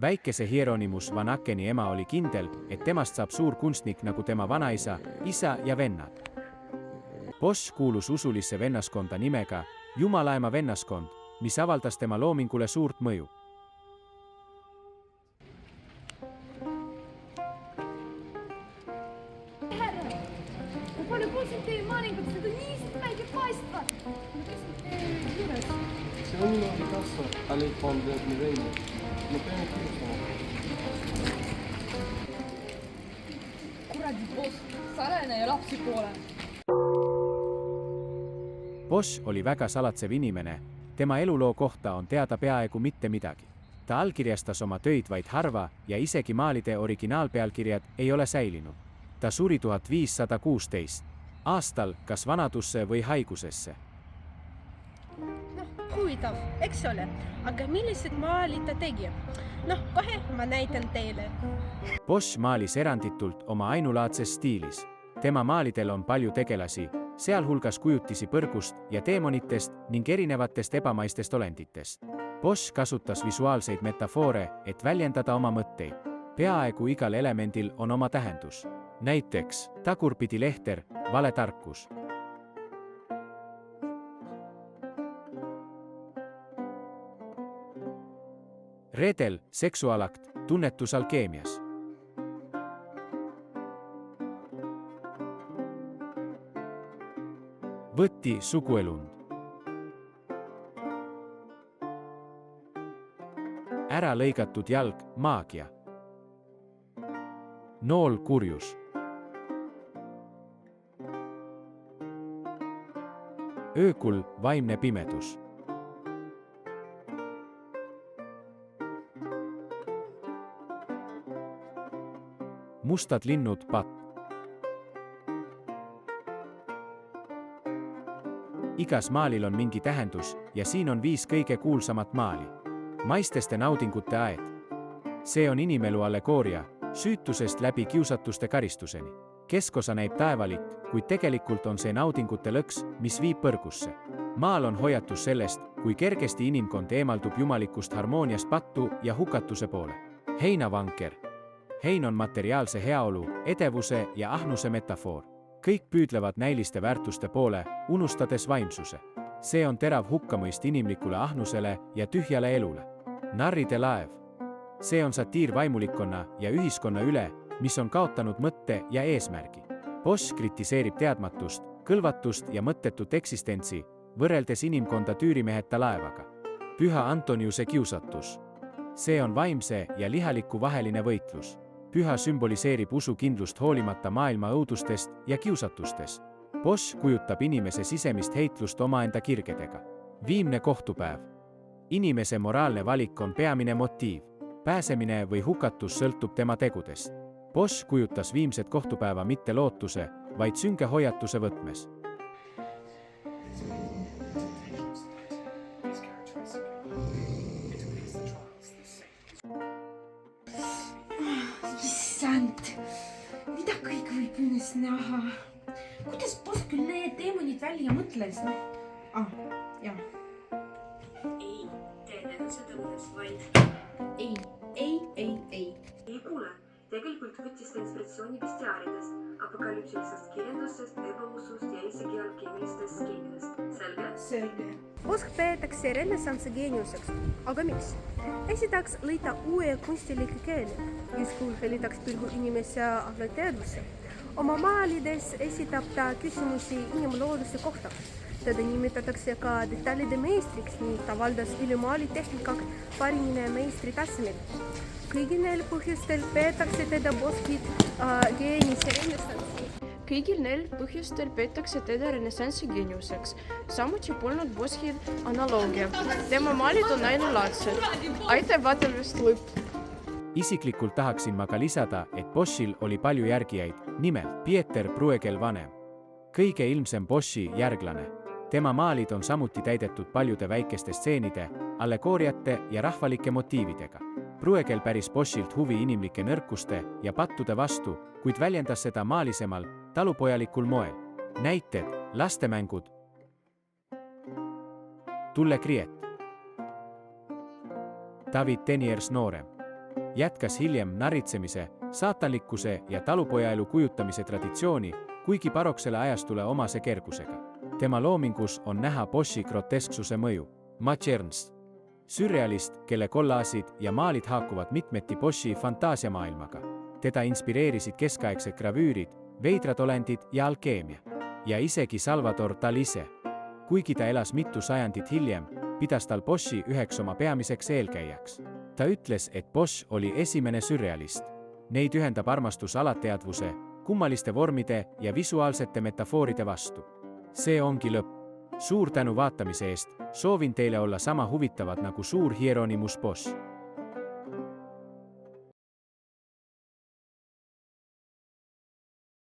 Väikese Hieronymus Van Akeni ema oli kindel, et temast saab suur kunstnik nagu tema vanaisa, isa ja vennad. Bosch kuulus usulisse vennaskonda nimega Jumalaema vennaskond, mis avaldas tema loomingule suurt mõju. Palju kuulsin teie maalingut, seda nii mägi paistvad. Ma käisin teie juures. See on niimoodi kassa, Alek van der Mireille. Ma pean kirjutama. Kuradi Bosch, sarene ja lapsi poole. Bosch oli väga salatsev inimene, tema eluloo kohta on teada peaaegu mitte midagi. Ta allkirjastas oma töid vaid harva ja isegi maalide originaalpealkirjad ei ole säilinud. Ta suri 1516 aastal kas vanadusse või haigusesse. Huvitav, eks ole, aga millised maalid ta tegi? Kohe ma näitan teile. Bosch maalis eranditult oma ainulaadses stiilis. Tema maalidel on palju tegelasi, sealhulgas kujutisi põrgust ja teemonitest ning erinevatest ebamaistest olenditest. Bosch kasutas visuaalseid metafoore, et väljendada oma mõtteid. Peaaegu igal elemendil on oma tähendus. Näiteks, tagurpidi lehter, vale tarkus. Redel, seksuaalakt, tunnetus alkeemias. Võtti, suguelund. Ära lõigatud jalg, maagia. Nool, kurjus. Öökul, vaimne pimedus. Mustad linnud, patt. Igas maalil on mingi tähendus ja siin on 5 kõige kuulsamat maali. Maisteste naudingute aed. See on inimelu allegooria, süütusest läbi kiusatuste karistuseni. Keskosa näib taevalik, kuid tegelikult on see naudingute lõks, mis viib põrgusse. Maal on hoiatus sellest, kui kergesti inimkond eemaldub jumalikust harmooniast pattu ja hukatuse poole. Heinavanker. Hein on materiaalse heaolu, edevuse ja ahnuse metafoor. Kõik püüdlevad näiliste väärtuste poole, unustades vaimsuse. See on terav hukkamõist inimlikule ahnusele ja tühjale elule. Narride laev. See on satiir vaimulikkonna ja ühiskonna üle, mis on kaotanud mõtte ja eesmärgi. Bosch kritiseerib teadmatust, kõlvatust ja mõttetut eksistentsi, võrreldes inimkonda tüürimeheta laevaga. Püha Antoniuse kiusatus. See on vaimse ja lihaliku vaheline võitlus. Püha sümboliseerib usukindlust hoolimata maailma õudustest ja kiusatustest. Bosch kujutab inimese sisemist heitlust omaenda kirgedega. Viimne kohtupäev. Inimese moraalne valik on peamine motiiv. Pääsemine või hukatus sõltub tema tegudest. Bosch kujutas viimset kohtupäeva mitte lootuse, vaid sünge hoiatuse võtmes. Issand, mida kõik võib ennast näha? Kuidas Bosch küll need teemonid välja mõtles? Jah. Ei, tee nenduse tõunes, vaid... Ei. Ei kuule, tegelikult võttis ta inspiratsiooni bestiaaridest, apokalüpsilisest kirjandusest, ebausust ja isegi alkeemilistest skeemidest. Selge? Bosch peetakse renessansi geeniuseks. Aga miks? Esiteks lõi ta uue kunstiliku keele, justkui helitaks pilgu inimese teadvusse. Oma maalides esitab ta küsimusi inimlooduse kohta. Teda nimetatakse ka detailide meistriks ning ta valdas ilmaalitehnikak parimine meistri tasemel. Kõigil neil põhjustel peetakse teda Boschit geeniuse renessansi. Kõigil neil põhjustel peetakse teda renessansi geeniuseks. Samuti polnud Boschil analoogia. Tema maalid on ainulaadsed. Aitäh vaatamist lõpp! Isiklikult tahaksin ma ka lisada, et Boschil oli palju järgijaid, nimelt Pieter Bruegel vanem. Kõige ilmsem Boschi järglane. Tema maalid on samuti täidetud paljude väikeste stseenide, allegooriate ja rahvalike motiividega. Bruegel päris Boschilt huvi inimlike nõrkuste ja pattude vastu, kuid väljendas seda maalisemal, talupojalikul moel. Näited, lastemängud. Tulle Kriet. David Teniers noorem. jätkas hiljem naritsemise, saatanlikkuse ja talupojaelu kujutamise traditsiooni, kuigi baroksele ajastule omase kergusega. Tema loomingus on näha Boshi grotesksuse mõju. Max Ernst, sürrealist, kelle kollaasid ja maalid haakuvad mitmeti Boshi fantaasiamaailmaga. Teda inspireerisid keskaegsed gravüürid, veidrad olendid ja alkeemia. Ja isegi Salvador Dalí ise. Kuigi ta elas mitu sajandit hiljem, pidas tal Boshi üheks oma peamiseks eelkäijaks. Ta ütles, et Bosch oli esimene sürrealist. Neid ühendab armastus alateadvuse, kummaliste vormide ja visuaalsete metafooride vastu. See ongi lõpp. Suur tänu vaatamise eest, soovin teile olla sama huvitavad nagu suur Hieronymus Bosch.